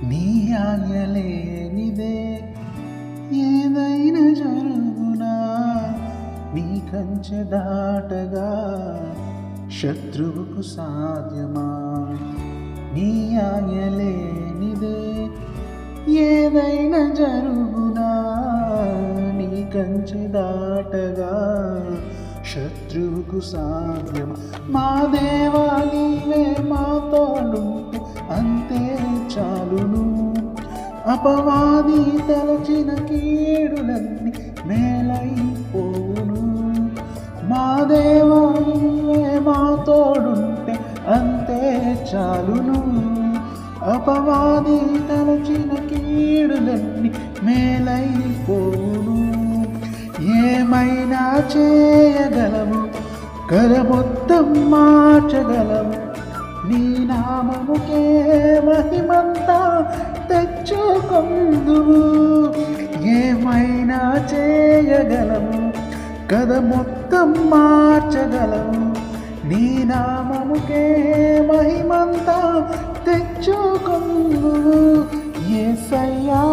నీ ఆజ్ఞలేనిదే ఏదైనా జరుగునా, నీ కంచె దాటగా శత్రువుకు సాధ్యమా? నీ ఆజ్ఞలేనిదే ఏదైనా జరుగునా, నీ కంచె దాటగా శత్రువుకు సాధ్యం. మా దేవా నీవే మా తోడుంటే అంతే చాలును. అపవాది తలచిన కీడులన్నీ మేలైపోవును. మా దేవా నీవే మా తోడుంటే అంతే చాలును. అపవాది తలచిన కీడులన్నీ మేలైపోవును. ఏమైనా చేయగలవు, కథ మొత్తం మార్చగలవు. నీ నామముకే మహిమంతా తెచ్చుకొందువు. ఏమైనా చేయగలవు, కథ మొత్తం మార్చగలవు. నీ నామముకే మహిమంతా తెచ్చుకొందువు. యేసయ్యా